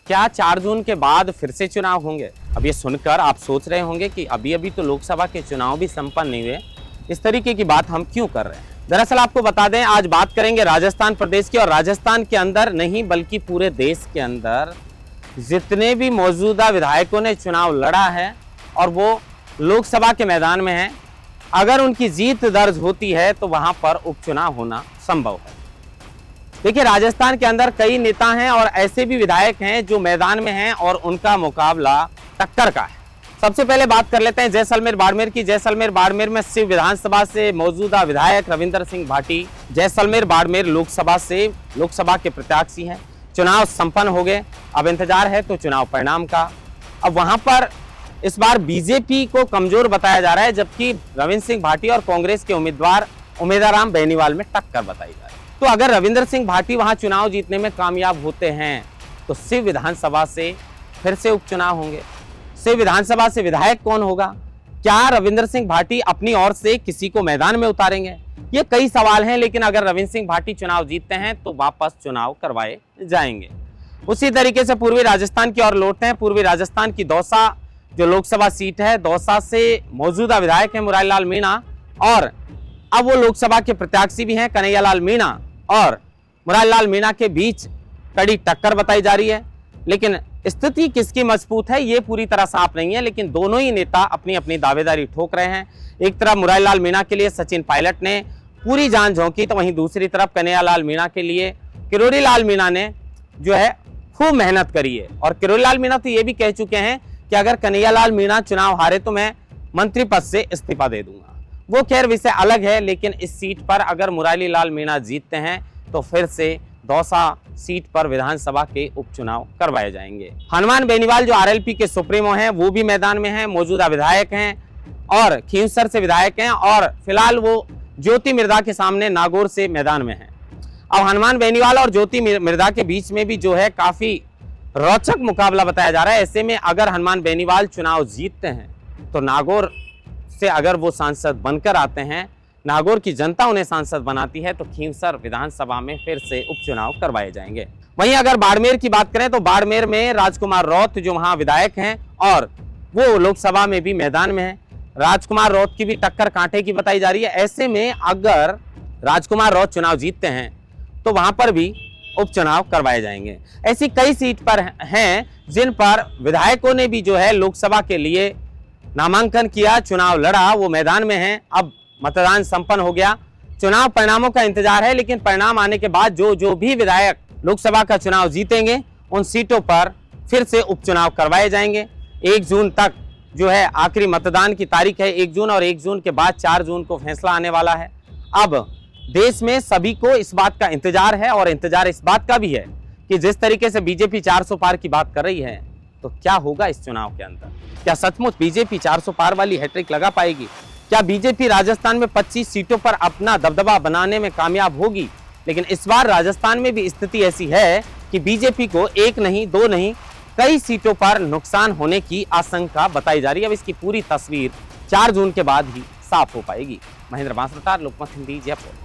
क्या 4 जून के बाद फिर से चुनाव होंगे? अब ये सुनकर आप सोच रहे होंगे कि अभी अभी तो लोकसभा के चुनाव भी संपन्न नहीं हुए, इस तरीके की बात हम क्यों कर रहे हैं। दरअसल आपको बता दें, आज बात करेंगे राजस्थान प्रदेश की, और राजस्थान के अंदर नहीं बल्कि पूरे देश के अंदर जितने भी मौजूदा विधायकों ने चुनाव लड़ा है और वो लोकसभा के मैदान में हैं, अगर उनकी जीत दर्ज होती है तो वहां पर उपचुनाव होना संभव है। देखिए, राजस्थान के अंदर कई नेता हैं और ऐसे भी विधायक हैं जो मैदान में हैं और उनका मुकाबला टक्कर का है। सबसे पहले बात कर लेते हैं जैसलमेर बाड़मेर की। जैसलमेर बाड़मेर में शिव विधानसभा से मौजूदा विधायक रविंद्र सिंह भाटी जैसलमेर बाड़मेर लोकसभा के प्रत्याशी हैं। चुनाव संपन्न हो गए, अब इंतजार है तो चुनाव परिणाम का। अब वहां पर इस बार बीजेपी को कमजोर बताया जा रहा है, जबकि रविंद्र सिंह भाटी और कांग्रेस के उम्मीदवार उमेदाराम बेनीवाल में टक्कर बताई जा रही है। तो अगर रविंद्र सिंह भाटी वहां चुनाव जीतने में कामयाब होते हैं तो शिव विधानसभा से फिर से उपचुनाव होंगे। शिव विधानसभा से विधायक कौन होगा? क्या रविंद्र सिंह भाटी अपनी ओर से किसी को मैदान में उतारेंगे? ये कई सवाल हैं, लेकिन अगर रविंद्र सिंह भाटी चुनाव जीतते हैं तो वापस चुनाव करवाए जाएंगे। उसी तरीके से पूर्वी राजस्थान की ओर लौटते हैं। पूर्वी राजस्थान की दौसा जो लोकसभा सीट है, दौसा से मौजूदा विधायक है मुरारीलाल मीणा, और अब वो लोकसभा के प्रत्याशी भी हैं कन्हैयालाल मीणा, और मुरारीलाल मीणा के बीच कड़ी टक्कर बताई जा रही है। लेकिन स्थिति किसकी मजबूत है ये पूरी तरह साफ नहीं है, लेकिन दोनों ही नेता अपनी अपनी दावेदारी ठोक रहे हैं। एक तरफ मुरारीलाल मीणा के लिए सचिन पायलट ने पूरी जान झोंकी, तो वहीं दूसरी तरफ कन्हैयालाल मीणा के लिए किरोड़ीलाल मीणा ने जो है खूब मेहनत करी है। और किरोड़ीलाल मीणा तो ये भी कह चुके हैं कि अगर कन्हैयालाल मीणा चुनाव हारे तो मैं मंत्री पद से इस्तीफा दे दूंगा। वो खैर विषय अलग है, लेकिन इस सीट पर अगर मुरारीलाल मीणा जीतते हैं तो फिर से दौसा सीट पर विधानसभा के उपचुनाव करवाए जाएंगे। हनुमान बेनीवाल जो आरएलपी के सुप्रीमो हैं वो भी मैदान में हैं, मौजूदा विधायक हैं और खींवसर से विधायक हैं, और फिलहाल वो ज्योति मिर्धा के सामने नागौर से मैदान में हैं। अब हनुमान बेनीवाल और ज्योति मिर्धा के बीच में भी जो है काफी रोचक मुकाबला बताया जा रहा है। ऐसे में अगर हनुमान बेनीवाल चुनाव जीतते हैं तो नागौर से अगर वो सांसद बनकर आते हैं, नागौर की जनता उन्हें सांसद बनाती है, तो खींवसर विधानसभा में फिर से उपचुनाव करवाए जाएंगे। वहीं अगर बाड़मेर की बात करें तो बाड़मेर में राजकुमार रौत जो वहां विधायक हैं और वो लोकसभा में भी मैदान में है, राजकुमार रौत की भी टक्कर कांटे की बताई जा रही है। ऐसे में अगर राजकुमार रौत चुनाव जीतते हैं तो वहां पर भी उपचुनाव करवाए जाएंगे। ऐसी कई सीट पर हैं जिन पर विधायकों ने भी जो है लोकसभा के लिए नामांकन किया, चुनाव लड़ा, वो मैदान में हैं। अब मतदान संपन्न हो गया, चुनाव परिणामों का इंतजार है, लेकिन परिणाम आने के बाद जो भी विधायक लोकसभा का चुनाव जीतेंगे उन सीटों पर फिर से उपचुनाव करवाए जाएंगे। 1 जून तक जो है आखिरी मतदान की तारीख है, 1 जून, और 1 जून के बाद 4 जून को फैसला आने वाला है। अब देश में सभी को इस बात का इंतजार है, और इंतजार इस बात का भी है कि जिस तरीके से बीजेपी 400 पार की बात कर रही है, तो क्या होगा इस चुनाव के अंदर? क्या सचमुच बीजेपी 400 पार वाली हैट्रिक लगा पाएगी? क्या बीजेपी राजस्थान में 25 सीटों पर अपना दबदबा बनाने में कामयाब होगी? लेकिन इस बार राजस्थान में भी स्थिति ऐसी है कि बीजेपी को 1 नहीं 2 नहीं कई सीटों पर नुकसान होने की आशंका बताई जा रही है। अब इसकी पूरी तस्वीर 4 जून के बाद ही साफ हो पाएगी। महेंद्र बांसवार, लोकमत हिंदी, जयपुर।